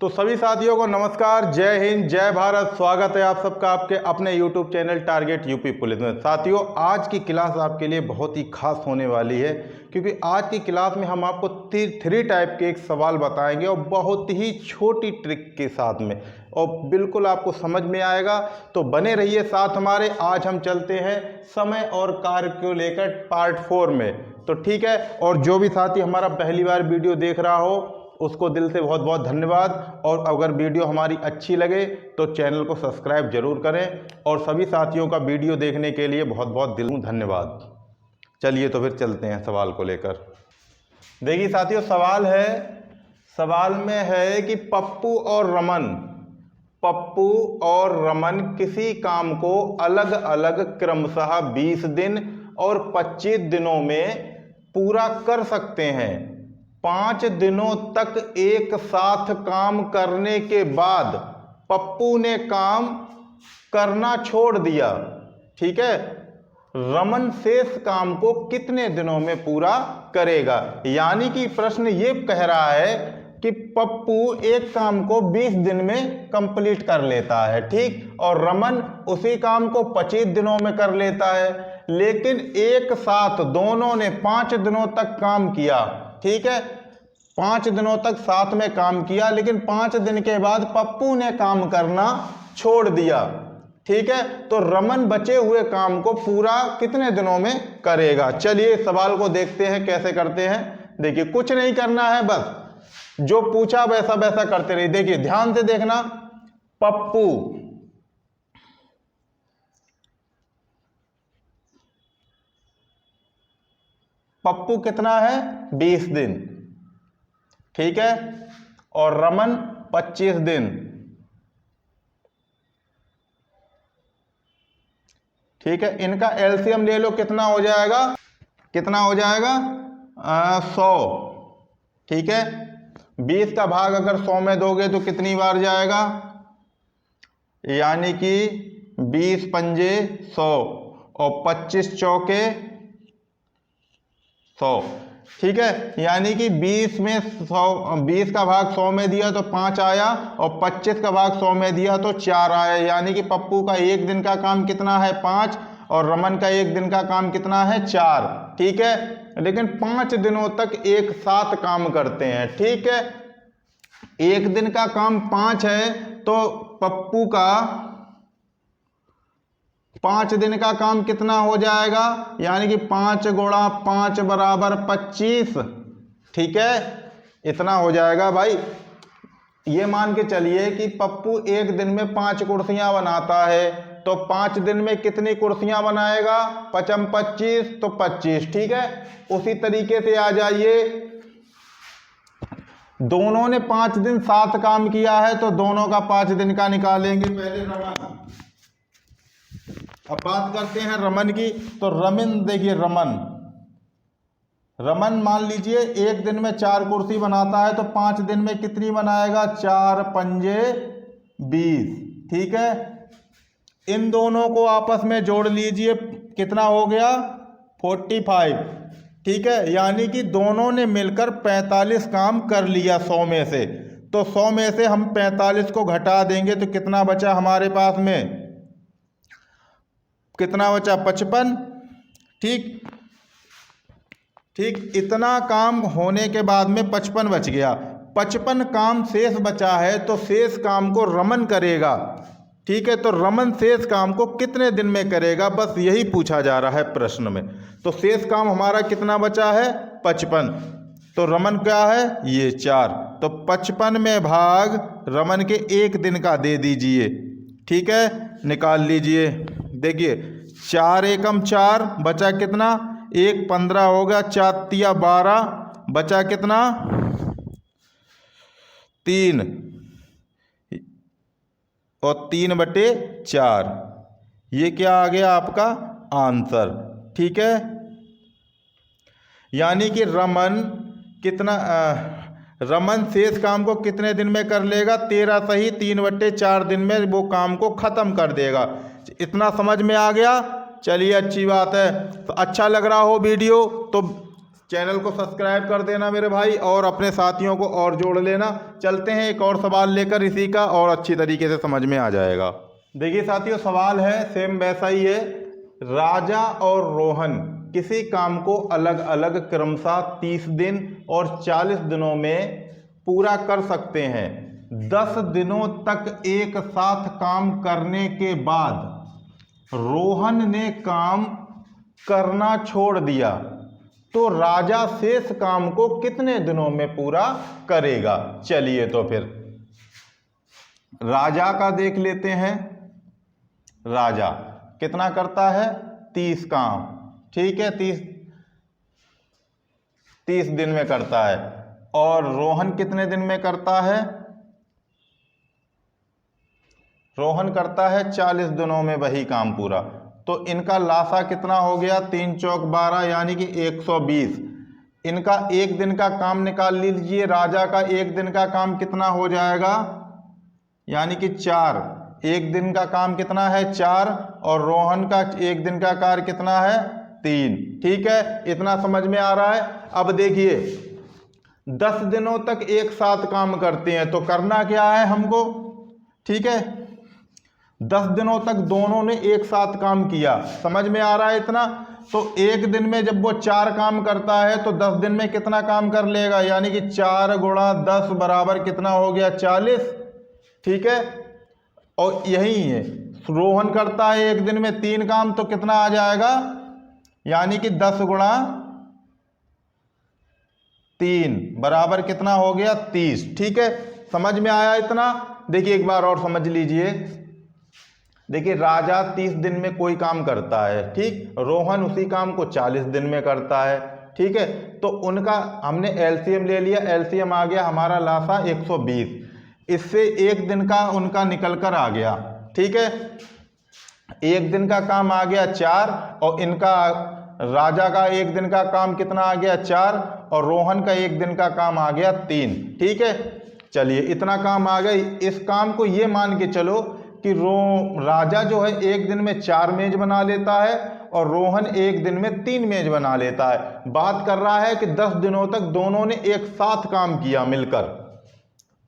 तो सभी साथियों को नमस्कार, जय हिंद, जय भारत। स्वागत है आप सबका आपके अपने YouTube channel target UP police में। साथियों, आज की क्लास आपके लिए बहुत ही खास होने वाली है, क्योंकि आज की क्लास में हम आपको थ्री टाइप के एक सवाल बताएंगे और बहुत ही छोटी ट्रिक के साथ में, और बिल्कुल आपको समझ में आएगा। तो बने रहिए साथ हमारे। आज हम चलते हैं समय और कार्य को लेकर पार्ट 4 में। तो ठीक है, और जो भी साथी हमारा पहली बार वीडियो देख रहा हो उसको दिल से बहुत बहुत धन्यवाद। और अगर वीडियो हमारी अच्छी लगे तो चैनल को सब्सक्राइब जरूर करें, और सभी साथियों का वीडियो देखने के लिए बहुत बहुत दिल धन्यवाद। चलिए तो फिर चलते हैं सवाल को लेकर। देखिए साथियों, सवाल में है कि पप्पू और रमन किसी काम को अलग अलग क्रमशः 20 दिन और 25 दिनों में पूरा कर सकते हैं। 5 दिनों तक एक साथ काम करने के बाद पप्पू ने काम करना छोड़ दिया। ठीक है, रमन शेष काम को कितने दिनों में पूरा करेगा? यानी कि प्रश्न ये कह रहा है कि पप्पू एक काम को 20 दिन में कंप्लीट कर लेता है, ठीक, और रमन उसी काम को 25 दिनों में कर लेता है। लेकिन एक साथ दोनों ने 5 दिनों तक काम किया। ठीक है, 5 दिनों तक साथ में काम किया, लेकिन 5 दिन के बाद पप्पू ने काम करना छोड़ दिया। ठीक है, तो रमन बचे हुए काम को पूरा कितने दिनों में करेगा? चलिए सवाल को देखते हैं कैसे करते हैं। देखिए, कुछ नहीं करना है, बस जो पूछा वैसा वैसा करते रहिए। देखिए ध्यान से देखना। पप्पू कितना है? 20 दिन। ठीक है, और रमन 25 दिन। ठीक है, इनका एलसीएम ले लो, कितना हो जाएगा? 100। ठीक है, 20 का भाग अगर 100 में दोगे तो कितनी बार जाएगा? यानी कि 20 पंजे 100 और 25 चौके 100। ठीक है, यानी कि 20 में 100, 20 का भाग 100 में दिया तो 5 आया, और 25 का भाग 100 में दिया तो 4 आया। यानी कि पप्पू का एक दिन का काम कितना है? 5, और रमन का एक दिन का काम कितना है? 4। ठीक है, लेकिन 5 दिनों तक एक साथ काम करते हैं। ठीक है, एक दिन का काम 5 है, तो पप्पू का 5 दिन का काम कितना हो जाएगा? यानी कि 5 गुणा 5 बराबर 25। ठीक है, इतना हो जाएगा भाई। ये मान के चलिए कि पप्पू एक दिन में 5 कुर्सियां बनाता है, तो 5 दिन में कितनी कुर्सियां बनाएगा? 5 25 तो 25। ठीक है, उसी तरीके से आ जाइए, दोनों ने 5 दिन साथ काम किया है, तो दोनों का 5 दिन का निकालेंगे। पहले रमन, अब बात करते हैं रमन की। तो रमन, देखिए रमन मान लीजिए एक दिन में 4 कुर्सी बनाता है, तो 5 दिन में कितनी बनाएगा? 4 पंजे 20। ठीक है, इन दोनों को आपस में जोड़ लीजिए, कितना हो गया? 45। ठीक है, यानी कि दोनों ने मिलकर 45 काम कर लिया 100 में से। तो 100 में से हम 45 को घटा देंगे तो कितना बचा हमारे पास में? कितना बचा? 55। ठीक, इतना काम होने के बाद में 55 बच गया। 55 काम शेष बचा है, तो शेष काम को रमन करेगा। ठीक है, तो रमन शेष काम को कितने दिन में करेगा? बस यही पूछा जा रहा है प्रश्न में। तो शेष काम हमारा कितना बचा है? 55। तो रमन क्या है? ये 4। तो 55 में भाग रमन के एक दिन का दे दीजिए। ठीक है, निकाल लीजिए। देखिए 4 एकम 4, बचा कितना? 1 15 होगा, 4 तिया 12, बचा कितना? 3, और 3/4। ये क्या आ गया आपका आंसर? ठीक है, यानी कि रमन शेष काम को कितने दिन में कर लेगा? 13 सही 3/4 दिन में वो काम को खत्म कर देगा। इतना समझ में आ गया? चलिए, अच्छी बात है। तो अच्छा लग रहा हो वीडियो तो चैनल को सब्सक्राइब कर देना मेरे भाई, और अपने साथियों को और जोड़ लेना। चलते हैं एक और सवाल लेकर इसी का, और अच्छी तरीके से समझ में आ जाएगा। देखिए साथियों, सवाल है सेम वैसा ही है। राजा और रोहन किसी काम को अलग अलग क्रमशः 30 दिन और 40 दिनों में पूरा कर सकते हैं। 10 दिनों तक एक साथ काम करने के बाद रोहन ने काम करना छोड़ दिया, तो राजा शेष काम को कितने दिनों में पूरा करेगा? चलिए तो फिर राजा का देख लेते हैं। राजा कितना करता है? 30 काम, ठीक है, 30 दिन में करता है। और रोहन कितने दिन में करता है? रोहन करता है 40 दिनों में वही काम पूरा। तो इनका लासा कितना हो गया? 3 चौक 12 यानी कि 120। इनका एक दिन का काम निकाल लीजिए। राजा का एक दिन का काम कितना हो जाएगा? यानी कि 4। एक दिन का काम कितना है? 4। और रोहन का एक दिन का कार्य कितना है? 3। ठीक है, इतना समझ में आ रहा है। अब देखिए 10 दिनों तक एक साथ काम करते हैं, तो करना क्या है हमको? ठीक है, 10 दिनों तक दोनों ने एक साथ काम किया, समझ में आ रहा है इतना? तो एक दिन में जब वो 4 काम करता है तो 10 दिन में कितना काम कर लेगा? यानी कि 4 गुणा 10 बराबर कितना हो गया? 40। ठीक है, और यही है, रोहन करता है एक दिन में 3 काम, तो कितना आ जाएगा? यानी कि 10 गुणा 3 बराबर कितना हो गया? 30। ठीक है, समझ में आया इतना? देखिए एक बार और समझ लीजिए। देखिए राजा 30 दिन में कोई काम करता है, ठीक, रोहन उसी काम को 40 दिन में करता है। ठीक है, तो उनका हमने एलसीएम ले लिया। एलसीएम आ गया हमारा लासा 120। इससे एक दिन का उनका निकल कर आ गया। ठीक है, एक दिन का काम आ गया 4, और इनका राजा का एक दिन का काम कितना आ गया? 4, और रोहन का एक दिन का काम आ गया 3। ठीक है, चलिए इतना काम आ गया। इस काम को ये मान के चलो कि राजा जो है एक दिन में 4 मेज बना लेता है, और रोहन एक दिन में 3 मेज बना लेता है। बात कर रहा है कि 10 दिनों तक दोनों ने एक साथ काम किया मिलकर।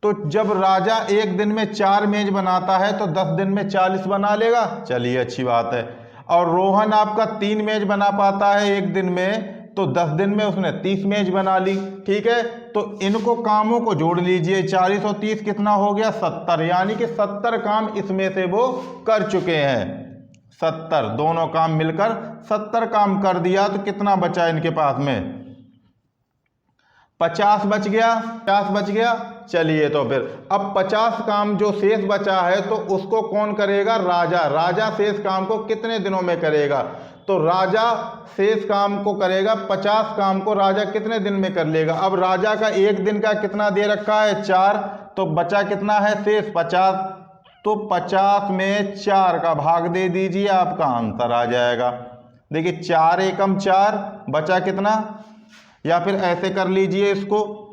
तो जब राजा एक दिन में 4 मेज बनाता है तो 10 दिन में 40 बना लेगा। चलिए अच्छी बात है। और रोहन आपका 3 मेज बना पाता है एक दिन में, तो 10 दिन में उसने 30 मेज बना ली। ठीक है, तो इनको कामों को जोड़ लीजिए। 40 और 30 कितना हो गया? 70। यानी कि 70 काम इसमें से वो कर चुके हैं। 70, दोनों काम मिलकर 70 काम कर दिया। तो कितना बचा इनके पास में? 50 बच गया। 50 बच गया। चलिए तो फिर अब 50 काम जो शेष बचा है तो उसको कौन करेगा? राजा। राजा शेष काम को कितने दिनों में करेगा? तो राजा शेष काम को करेगा, 50 काम को राजा कितने दिन में कर लेगा? अब राजा का एक दिन का कितना दे रखा है? 4। तो बचा कितना है शेष? 50। तो 50 में 4 का भाग दे दीजिए, आपका आंसर आ जाएगा। देखिए 4 एकम 4, बचा कितना? या फिर ऐसे कर लीजिए, इसको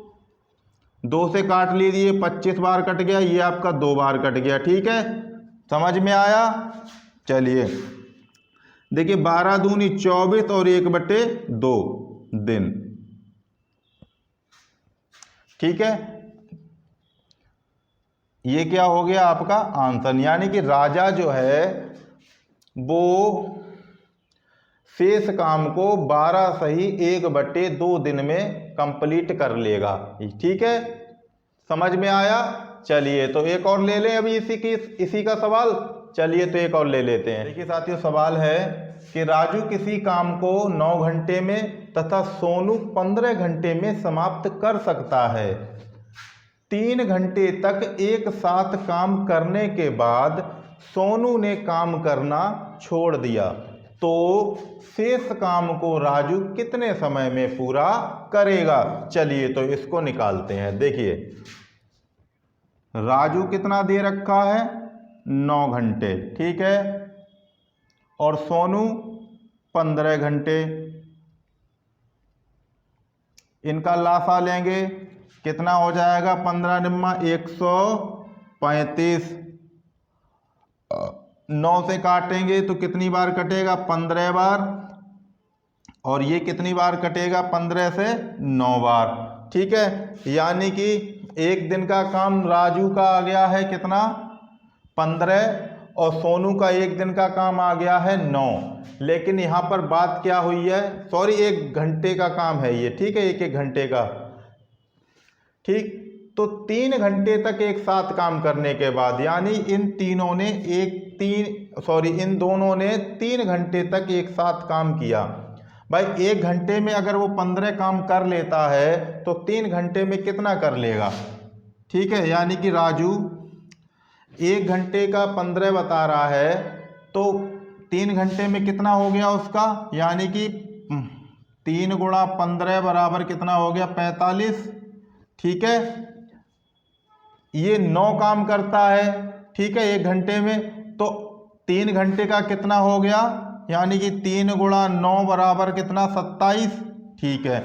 2 से काट लीजिए, 25 बार कट गया, ये आपका 2 बार कट गया। ठीक है, समझ में आया? चलिए देखिए 12 दूनी 24 और 1/2 दिन। ठीक है, ये क्या हो गया आपका आंसर। यानी कि राजा जो है वो शेष काम को 12 सही 1/2 दिन में कंप्लीट कर लेगा। ठीक है, समझ में आया? चलिए तो एक और ले लें अभी इसी का सवाल। चलिए तो एक और ले लेते हैं। देखिए साथियों, सवाल है कि राजू किसी काम को 9 घंटे में तथा सोनू 15 घंटे में समाप्त कर सकता है। 3 घंटे तक एक साथ काम करने के बाद सोनू ने काम करना छोड़ दिया, तो शेष काम को राजू कितने समय में पूरा करेगा? चलिए तो इसको निकालते हैं। देखिए राजू कितना दे रखा है? 9 घंटे। ठीक है, और सोनू 15 घंटे। इनका लासा लेंगे, कितना हो जाएगा? 15 निम्मा 135। 9 से काटेंगे तो कितनी बार कटेगा? 15 बार। और ये कितनी बार कटेगा, 15 से 9 बार। ठीक है, यानी कि एक दिन का काम राजू का आ गया है कितना, 15, और सोनू का एक दिन का काम आ गया है 9। लेकिन यहाँ पर बात क्या हुई है, सॉरी 1 घंटे का काम है ये, ठीक है, 1 घंटे का। ठीक, तो 3 घंटे तक एक साथ काम करने के बाद, यानी इन दोनों ने 3 घंटे तक एक साथ काम किया। भाई 1 घंटे में अगर वो 15 काम कर लेता है तो 3 घंटे में कितना कर लेगा। ठीक है, यानी कि राजू 1 घंटे का 15 बता रहा है, तो 3 घंटे में कितना हो गया उसका, यानी कि 3 गुणा 15 बराबर कितना हो गया, 45। ठीक है, ये 9 काम करता है, ठीक है, 1 घंटे में, तो 3 घंटे का कितना हो गया, यानी कि 3 गुणा 9 बराबर कितना, 27। ठीक है,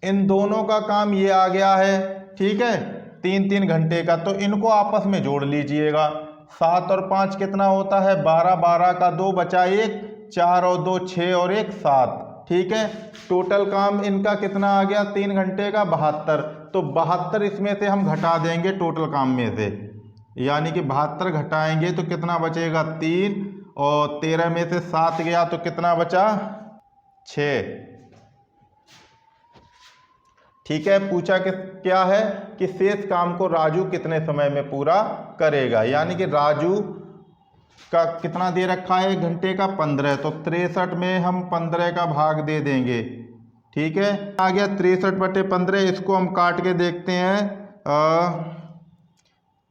इन दोनों का काम ये आ गया है, ठीक है, 3-3 घंटे का, तो इनको आपस में जोड़ लीजिएगा। 7 और 5 कितना होता है, 12, 12 का 2 बचा 1, 4 और 2 6 और 1 7। ठीक है, टोटल काम इनका कितना आ गया 3 घंटे का, 72। तो 72 इसमें से हम घटा देंगे टोटल काम में से, यानी कि 72 घटाएंगे तो कितना बचेगा 3, और 13 में से 7 गया तो कितना बचा 6। ठीक है, पूछा कि क्या है कि शेष काम को राजू कितने समय में पूरा करेगा, यानी कि राजू का कितना दे रखा है 1 घंटे का 15, तो 63 में हम 15 का भाग दे देंगे। ठीक है, आ गया 63/15। इसको हम काट के देखते हैं,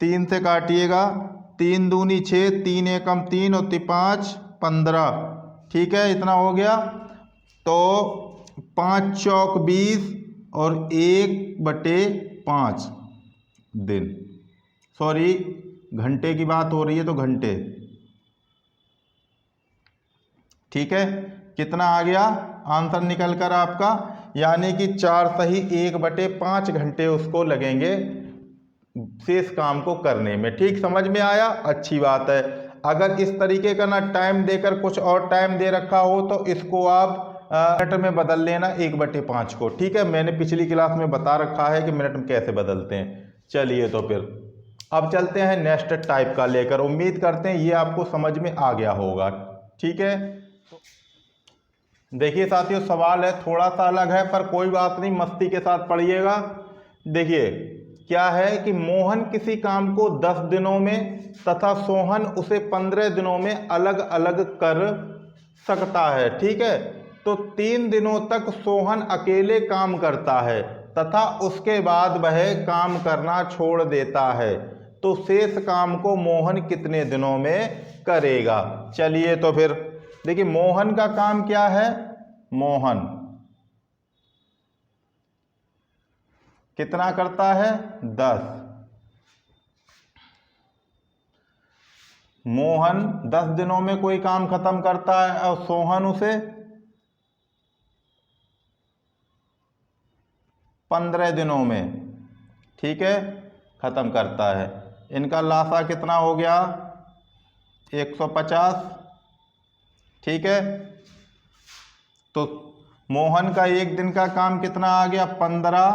3 से काटिएगा, 3 दूनी 6, 3 एकम 3 और 5 15। ठीक है, इतना हो गया, तो 5 चौक 20 और 1/5 दिन, सॉरी घंटे की बात हो रही है तो घंटे। ठीक है, कितना आ गया आंसर निकल कर आपका, यानी कि 4 सही 1/5 घंटे उसको लगेंगे शेष काम को करने में। ठीक, समझ में आया, अच्छी बात है। अगर इस तरीके का ना टाइम देकर कुछ और टाइम दे रखा हो तो इसको आप मिनट में बदल लेना 1/5 को। ठीक है, मैंने पिछली क्लास में बता रखा है कि मिनट में कैसे बदलते हैं। चलिए तो फिर अब चलते हैं नेक्स्ट टाइप का लेकर। उम्मीद करते हैं ये आपको समझ में आ गया होगा। ठीक है, देखिए साथियों, सवाल है थोड़ा सा अलग है पर कोई बात नहीं, मस्ती के साथ पढ़िएगा। देखिए क्या है कि मोहन किसी काम को 10 दिनों में तथा सोहन उसे 15 दिनों में अलग अलग कर सकता है। ठीक है, तो 3 दिनों तक सोहन अकेले काम करता है तथा उसके बाद वह काम करना छोड़ देता है, तो शेष काम को मोहन कितने दिनों में करेगा। चलिए तो फिर देखिए, मोहन का काम क्या है, मोहन कितना करता है 10। मोहन 10 दिनों में कोई काम खत्म करता है और सोहन उसे 15 दिनों में, ठीक है, खत्म करता है। इनका लासा कितना हो गया 150। ठीक है, तो मोहन का 1 दिन का काम कितना आ गया 15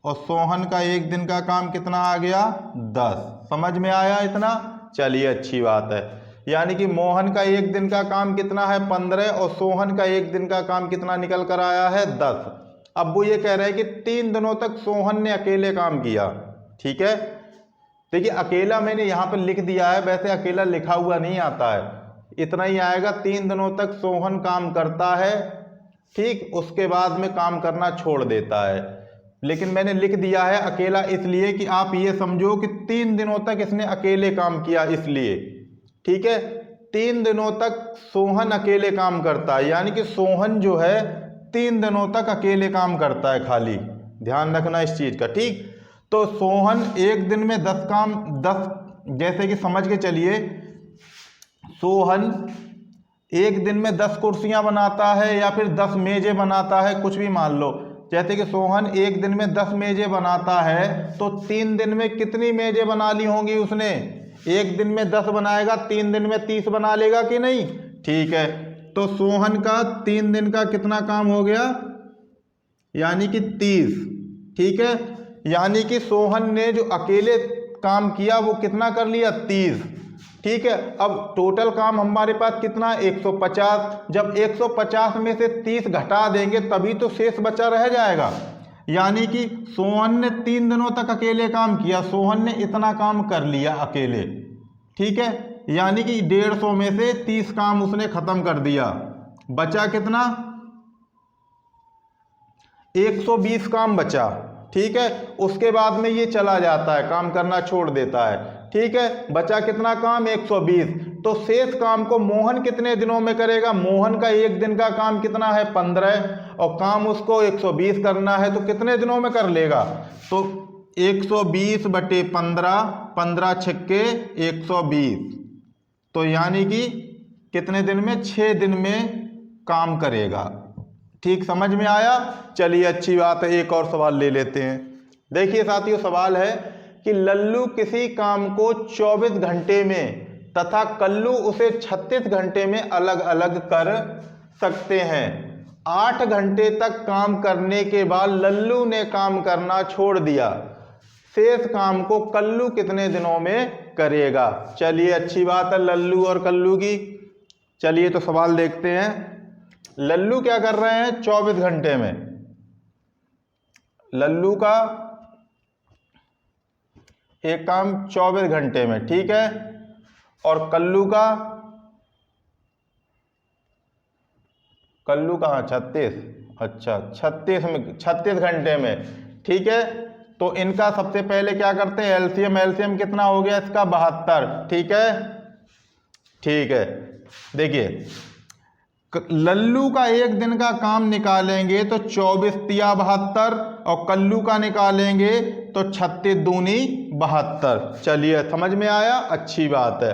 और सोहन का 1 दिन का काम कितना आ गया 10। समझ में आया इतना, चलिए अच्छी बात है। यानी कि मोहन का 1 दिन का काम कितना है 15 और सोहन का 1 दिन का काम कितना निकल कर आया है 10। अब वो ये कह रहे हैं कि 3 दिनों तक सोहन ने अकेले काम किया। ठीक है, देखिए अकेला मैंने यहाँ पर लिख दिया है, वैसे अकेला लिखा हुआ नहीं आता है, इतना ही आएगा। 3 दिनों तक सोहन काम करता है, ठीक, उसके बाद में काम करना छोड़ देता है, लेकिन मैंने लिख दिया है अकेला इसलिए कि आप ये समझो कि 3 दिनों तक इसने अकेले काम किया इसलिए। ठीक है, 3 दिनों तक सोहन अकेले काम करता है, यानी कि सोहन जो है 3 दिनों तक अकेले काम करता है खाली, ध्यान रखना इस चीज का। ठीक, तो सोहन 1 दिन में 10 काम, 10 जैसे कि समझ के चलिए, सोहन 1 दिन में 10 कुर्सियां बनाता है या फिर 10 मेजे बनाता है, कुछ भी मान लो। जैसे कि सोहन 1 दिन में 10 मेजे बनाता है तो 3 दिन में कितनी मेजे बना ली होंगी उसने। 1 दिन में 10 बनाएगा, 3 दिन में 30 बना लेगा कि नहीं। ठीक है, तो सोहन का 3 दिन का कितना काम हो गया, यानी कि 30। ठीक है, यानी कि सोहन ने जो अकेले काम किया वो कितना कर लिया, 30। ठीक है, अब टोटल काम हमारे पास कितना, 150। जब 150 में से 30 घटा देंगे तभी तो शेष बचा रह जाएगा। यानी कि सोहन ने 3 दिनों तक अकेले काम किया, सोहन ने इतना काम कर लिया अकेले। ठीक है, यानी कि 150 में से 30 काम उसने खत्म कर दिया, बचा कितना, 120 काम बचा। ठीक है, उसके बाद में ये चला जाता है, काम करना छोड़ देता है। ठीक है, बचा कितना काम, 120। तो शेष काम को मोहन कितने दिनों में करेगा, मोहन का एक दिन का काम कितना है, 15, और काम उसको 120 करना है, तो कितने दिनों में कर लेगा, तो 120 बटे 15, 15 छक्के 120, तो यानी कि कितने दिन में, 6 दिन में काम करेगा। ठीक, समझ में आया। चलिए अच्छी बात है, एक और सवाल ले लेते हैं। देखिए साथियों, सवाल है कि लल्लू किसी काम को 24 घंटे में तथा कल्लू उसे 36 घंटे में अलग अलग कर सकते हैं। 8 घंटे तक काम करने के बाद लल्लू ने काम करना छोड़ दिया, शेष काम को कल्लू कितने दिनों में करेगा। चलिए अच्छी बात है, लल्लू और कल्लू की। चलिए तो सवाल देखते हैं। लल्लू क्या कर रहे हैं, 24 घंटे में, लल्लू का एक काम 24 घंटे में। ठीक है, और कल्लू का, कल्लू कहाँ, 36, अच्छा 36 घंटे में। ठीक है, तो इनका सबसे पहले क्या करते हैं, एलसीएम। एलसीएम कितना हो गया इसका, 72। ठीक है, ठीक है, देखिए लल्लू का एक दिन का काम निकालेंगे तो 24 तिया 72, और कल्लू का निकालेंगे तो 36 दूनी 72। चलिए समझ में आया, अच्छी बात है।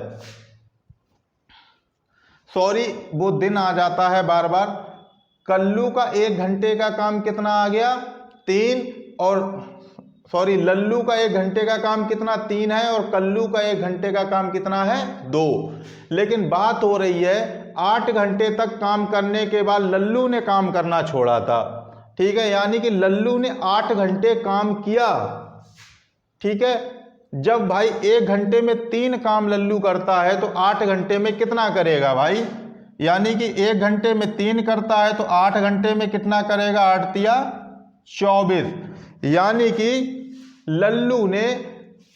सॉरी, वो दिन आ जाता है बार बार। कल्लू का 1 घंटे का काम कितना आ गया, 3, और सॉरी लल्लू का 1 घंटे का काम कितना, 3 है, और कल्लू का 1 घंटे का काम कितना है, 2। लेकिन बात हो रही है 8 घंटे तक काम करने के बाद लल्लू ने काम करना छोड़ा था। ठीक है, यानी कि लल्लू ने 8 घंटे काम किया। ठीक है, जब भाई 1 घंटे में 3 काम लल्लू करता है तो 8 घंटे में कितना करेगा भाई, यानी कि 1 घंटे में 3 करता है तो 8 घंटे में कितना करेगा, 8 तिया 24, यानी कि लल्लू ने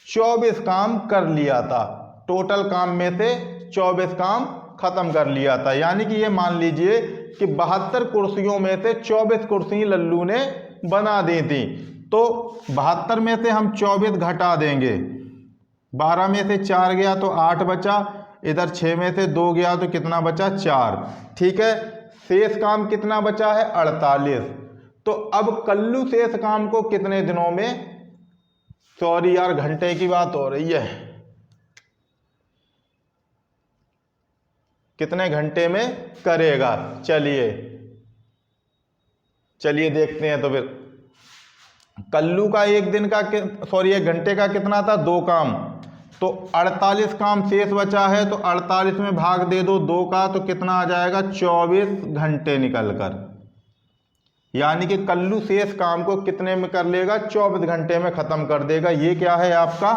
24 काम कर लिया था। टोटल काम में से 24 काम खत्म कर लिया था, यानी कि ये मान लीजिए कि 72 कुर्सियों में से 24 कुर्सी लल्लू ने बना दी थी। तो 72 में से हम 24 घटा देंगे, 12 में से 4 गया तो 8 बचा, इधर 6 में से 2 गया तो कितना बचा, 4। ठीक है, शेष काम कितना बचा है, 48। तो अब कल्लू शेष काम को कितने दिनों में, सॉरी यार घंटे की बात हो रही है, कितने घंटे में करेगा। चलिए चलिए देखते हैं। तो फिर कल्लू का 1 दिन का, सॉरी 1 घंटे का कितना था, 2 काम, तो 48 काम शेष बचा है, तो 48 में भाग दे दो 2 का, तो कितना आ जाएगा, 24 घंटे निकल कर, यानी कि कल्लू शेष काम को कितने में कर लेगा, 24 घंटे में खत्म कर देगा। ये क्या है आपका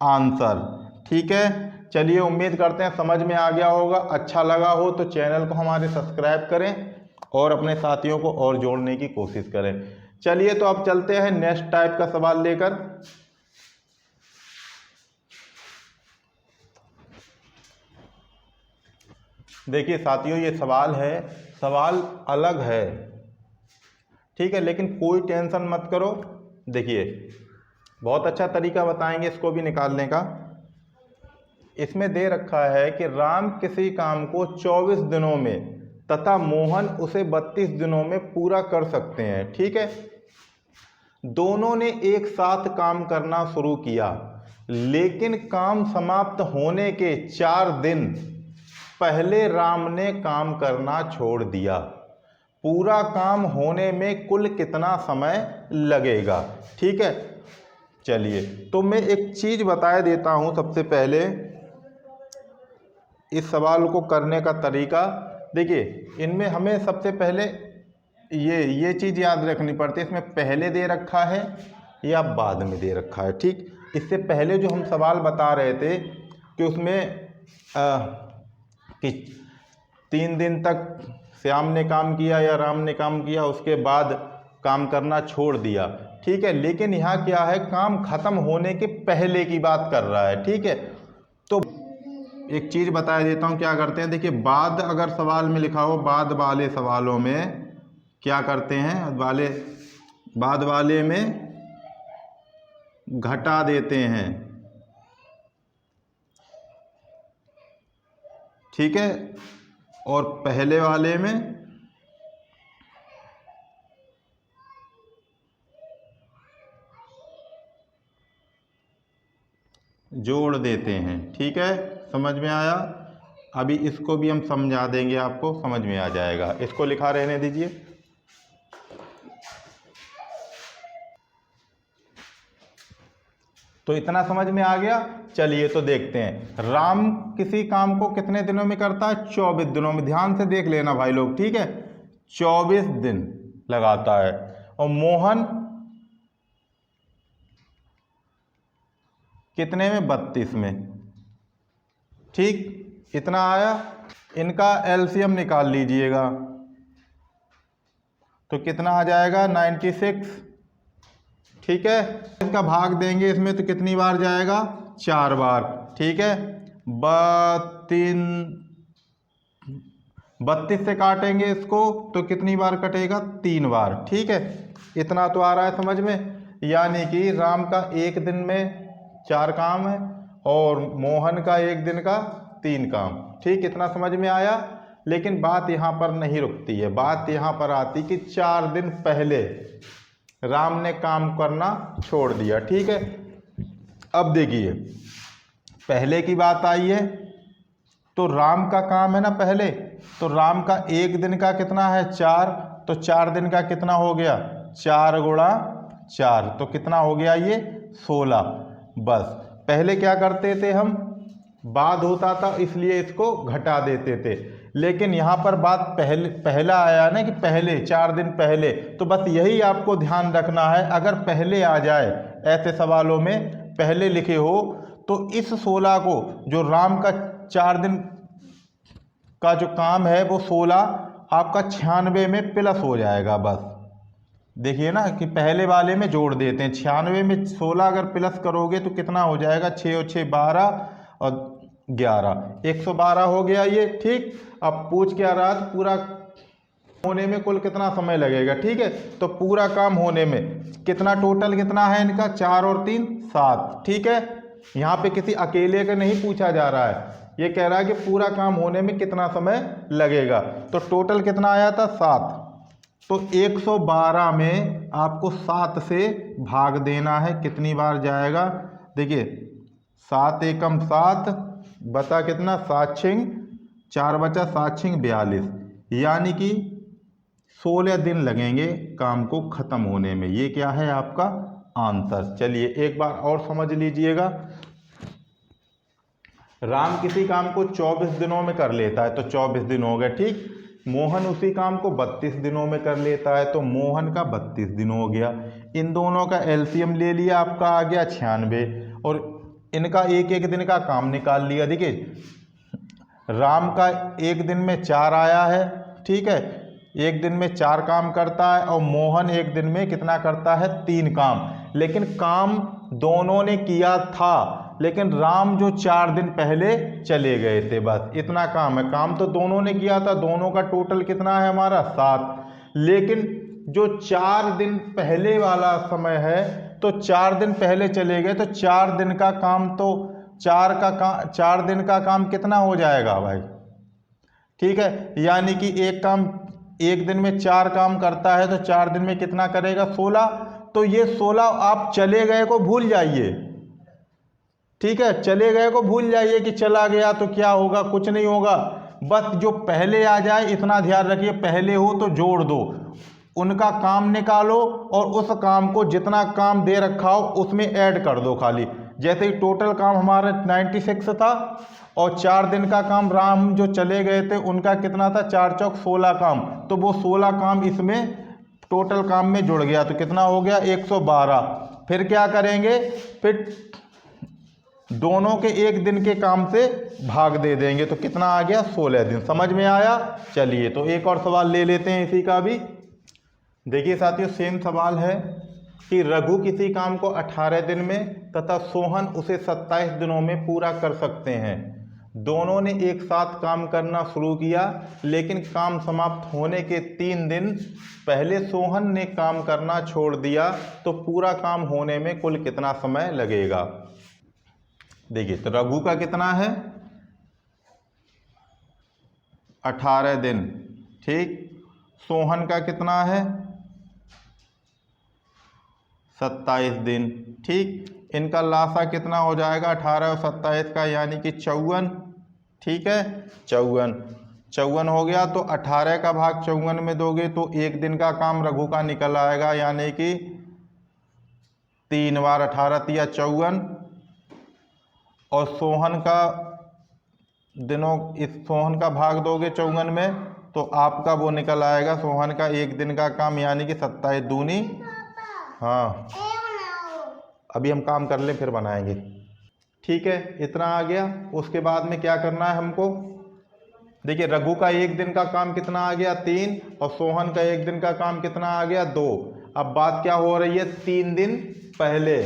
आंसर। ठीक है, चलिए उम्मीद करते हैं समझ में आ गया होगा। अच्छा लगा हो तो चैनल को हमारे सब्सक्राइब करें और अपने साथियों को और जोड़ने की कोशिश करें। चलिए तो अब चलते हैं नेक्स्ट टाइप का सवाल लेकर। देखिए साथियों, ये सवाल है, सवाल अलग है, ठीक है, लेकिन कोई टेंशन मत करो। देखिए बहुत अच्छा तरीका बताएंगे इसको भी निकालने का। इसमें दे रखा है कि राम किसी काम को 24 दिनों में तथा मोहन उसे 32 दिनों में पूरा कर सकते हैं। ठीक है, दोनों ने एक साथ काम करना शुरू किया, लेकिन काम समाप्त होने के 4 दिन पहले राम ने काम करना छोड़ दिया। पूरा काम होने में कुल कितना समय लगेगा। ठीक है, चलिए तो मैं एक चीज बता देता हूं। सबसे पहले इस सवाल को करने का तरीका देखिए इनमें हमें सबसे पहले ये चीज़ याद रखनी पड़ती है, इसमें पहले दे रखा है या बाद में दे रखा है। ठीक, इससे पहले जो हम सवाल बता रहे थे कि उसमें कि 3 दिन तक श्याम ने काम किया या राम ने काम किया, उसके बाद काम करना छोड़ दिया। ठीक है, लेकिन यहाँ क्या है, काम खत्म होने के पहले की बात कर रहा है। ठीक है, तो एक चीज़ बता देता हूँ क्या करते हैं। देखिए बाद अगर सवाल में लिखा हो, बाद वाले सवालों में क्या करते हैं, बाद वाले में घटा देते हैं। ठीक है, और पहले वाले में जोड़ देते हैं। ठीक है, समझ में आया। अभी इसको भी हम समझा देंगे, आपको समझ में आ जाएगा। इसको लिखा रहने दीजिए। तो इतना समझ में आ गया। चलिए तो देखते हैं, राम किसी काम को कितने दिनों में करता है, 24 दिनों में। ध्यान से देख लेना भाई लोग। ठीक है, 24 दिन लगाता है। और मोहन कितने में, 32 में। ठीक, इतना आया। इनका एलसीएम निकाल लीजिएगा तो कितना आ जाएगा, 96। ठीक है, इसका भाग देंगे इसमें तो कितनी बार जाएगा, 4 बार। ठीक है, 32 से काटेंगे इसको तो कितनी बार कटेगा, 3 बार। ठीक है, इतना तो आ रहा है समझ में। यानी कि राम का एक दिन में 4 काम है और मोहन का एक दिन का 3 काम। ठीक, इतना समझ में आया। लेकिन बात यहाँ पर नहीं रुकती है, बात यहाँ पर आती कि 4 दिन पहले राम ने काम करना छोड़ दिया। ठीक है, अब देखिए पहले की बात आई है तो राम का काम है ना पहले, तो राम का एक दिन का कितना है, 4। तो 4 दिन का कितना हो गया, 4 गुणा 4, तो कितना हो गया ये, 16। बस पहले क्या करते थे हम, बाद होता था इसलिए इसको घटा देते थे। लेकिन यहाँ पर बात पहला आया ना कि पहले 4 दिन पहले, तो बस यही आपको ध्यान रखना है। अगर पहले आ जाए ऐसे सवालों में पहले लिखे हो तो इस 16 को, जो राम का 4 दिन का जो काम है वो 16 आपका 96 में प्लस हो जाएगा। बस देखिए ना कि पहले वाले में जोड़ देते हैं। 96 में 16 अगर प्लस करोगे तो कितना हो जाएगा, 6 और 6 12 और 11, 112 हो गया ये। ठीक, अब पूछ क्या रहा था, पूरा होने में कुल कितना समय लगेगा। ठीक है, तो पूरा काम होने में कितना, टोटल कितना है इनका, 4 और 3 7। ठीक है, यहाँ पे किसी अकेले का नहीं पूछा जा रहा है, ये कह रहा है कि पूरा काम होने में कितना समय लगेगा। तो टोटल कितना आया था, 7। तो 112 में आपको 7 से भाग देना है, कितनी बार जाएगा। देखिए 7 एकम 7 बता कितना, 7 छिंग 4 बचा, 7 छिंग 42, यानी कि 16 दिन लगेंगे काम को ख़त्म होने में। ये क्या है आपका आंसर। चलिए एक बार और समझ लीजिएगा। राम किसी काम को 24 दिनों में कर लेता है तो 24 दिन हो गए। ठीक, मोहन उसी काम को 32 दिनों में कर लेता है तो मोहन का 32 दिन हो गया। इन दोनों का एलसीएम ले लिया, आपका आ गया 96, और इनका एक एक दिन का काम निकाल लिया। देखिए राम का एक दिन में 4 आया है। ठीक है, एक दिन में 4 काम करता है और मोहन एक दिन में कितना करता है, 3 काम। लेकिन काम दोनों ने किया था, लेकिन राम जो 4 दिन पहले चले गए थे, बस इतना काम है। काम तो दोनों ने किया था, दोनों का टोटल कितना है हमारा, 7। लेकिन जो 4 दिन पहले वाला समय है, तो 4 दिन पहले चले गए तो 4 दिन का काम, तो 4 दिन का काम कितना हो जाएगा भाई। ठीक है, यानी कि एक काम एक दिन में 4 काम करता है तो 4 दिन में कितना करेगा, 16। तो ये 16 आप चले गए को भूल जाइए। ठीक है, चले गए को भूल जाइए कि चला गया तो क्या होगा, कुछ नहीं होगा। बस जो पहले आ जाए इतना ध्यान रखिए, पहले हो तो जोड़ दो, उनका काम निकालो और उस काम को जितना काम दे रखा हो उसमें ऐड कर दो खाली। जैसे ही टोटल काम हमारा 96 था और 4 दिन का काम राम जो चले गए थे उनका कितना था, 4 चौक 16 काम, तो वो 16 काम इसमें टोटल काम में जुड़ गया, तो कितना हो गया 112। फिर क्या करेंगे, फिर दोनों के एक दिन के काम से भाग दे देंगे, तो कितना आ गया 16 दिन। समझ में आया? चलिए तो एक और सवाल ले लेते हैं इसी का भी। देखिए साथियों, सेम सवाल है कि रघु किसी काम को 18 दिन में तथा सोहन उसे 27 दिनों में पूरा कर सकते हैं। दोनों ने एक साथ काम करना शुरू किया, लेकिन काम समाप्त होने के 3 दिन पहले सोहन ने काम करना छोड़ दिया, तो पूरा काम होने में कुल कितना समय लगेगा। देखिए तो रघु का कितना है 18 दिन, ठीक। सोहन का कितना है 27 दिन, ठीक। इनका लासा कितना हो जाएगा 18 और 27 का, यानी कि 54, ठीक है 54 हो गया। तो 18 का भाग 54 में दोगे तो एक दिन का काम रघु का निकल आएगा, यानी कि 3 बार 18 तिया 54, और सोहन का दिनों, इस सोहन का भाग दोगे 54 में तो आपका वो निकल आएगा सोहन का एक दिन का काम, यानी कि 27 दूनी, हाँ अभी हम काम कर लें फिर बनाएंगे, ठीक है। इतना आ गया। उसके बाद में क्या करना है हमको, देखिए रघु का एक दिन का काम कितना आ गया 3, और सोहन का एक दिन का काम कितना आ गया 2। अब बात क्या हो रही है, 3 दिन पहले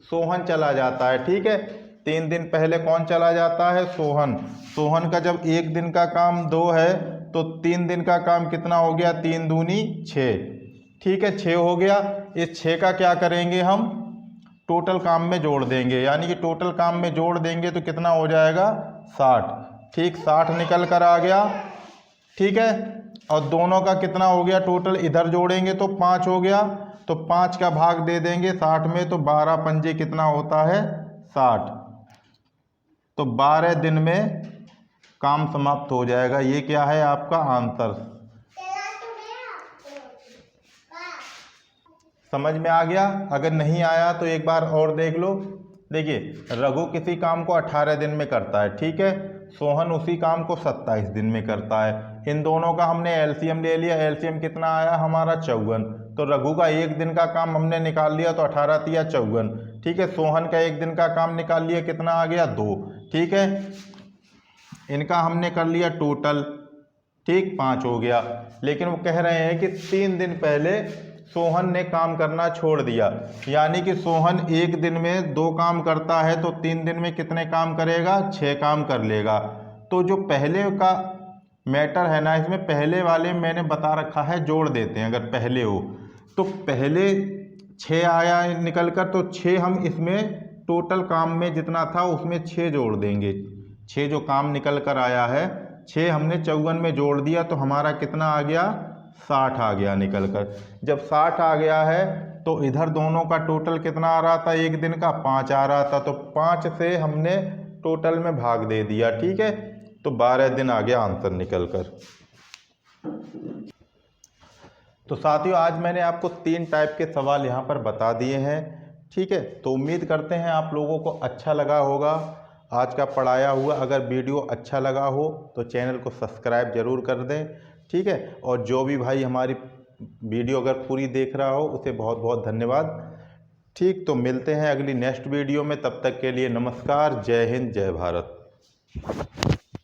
सोहन चला जाता है, ठीक है। 3 दिन पहले कौन चला जाता है, सोहन। सोहन का जब एक दिन का काम 2 है तो 3 दिन का काम कितना हो गया, 3 दूनी 6, ठीक है 6 हो गया। इस 6 का क्या करेंगे हम, टोटल काम में जोड़ देंगे, यानी कि टोटल काम में जोड़ देंगे तो कितना हो जाएगा 60, ठीक 60 निकल कर आ गया, ठीक है। और दोनों का कितना हो गया टोटल, इधर जोड़ेंगे तो 5 हो गया, तो 5 का भाग दे देंगे 60 में, तो 12 पंजे कितना होता है 60, तो 12 दिन में काम समाप्त हो जाएगा। ये क्या है आपका आंसर। समझ में आ गया? अगर नहीं आया तो एक बार और देख लो। देखिए रघु किसी काम को 18 दिन में करता है, ठीक है। सोहन उसी काम को 27 दिन में करता है। इन दोनों का हमने एलसीएम ले लिया, एलसीएम कितना आया हमारा 54, तो रघु का एक दिन का काम हमने निकाल लिया तो 18 तिया 54, ठीक है। सोहन का एक दिन का काम निकाल लिया, कितना आ गया 2, ठीक है। इनका हमने कर लिया टोटल, ठीक 5 हो गया। लेकिन वो कह रहे हैं कि 3 दिन पहले सोहन ने काम करना छोड़ दिया, यानी कि सोहन एक दिन में 2 काम करता है तो 3 दिन में कितने काम करेगा, 6 काम कर लेगा। तो जो पहले का मैटर है ना, इसमें पहले वाले मैंने बता रखा है जोड़ देते हैं। अगर पहले हो तो पहले 6 आया निकल कर, तो 6 हम इसमें टोटल काम में जितना था उसमें 6 जोड़ देंगे। 6 जो काम निकल कर आया है 6 हमने 54 में जोड़ दिया, तो हमारा कितना आ गया 60 आ गया निकल कर। जब 60 आ गया है तो इधर दोनों का टोटल कितना आ रहा था, एक दिन का 5 आ रहा था, तो 5 से हमने टोटल में भाग दे दिया, ठीक है। तो 12 दिन आ गया आंसर निकल कर। तो साथियों आज मैंने आपको 3 टाइप के सवाल यहाँ पर बता दिए हैं, ठीक है। तो उम्मीद करते हैं आप लोगों को अच्छा लगा होगा आज का पढ़ाया हुआ। अगर वीडियो अच्छा लगा हो तो चैनल को सब्सक्राइब जरूर कर दें, ठीक है। और जो भी भाई हमारी वीडियो अगर पूरी देख रहा हो उसे बहुत बहुत धन्यवाद, ठीक। तो मिलते हैं अगली नेक्स्ट वीडियो में, तब तक के लिए नमस्कार, जय हिंद, जय भारत।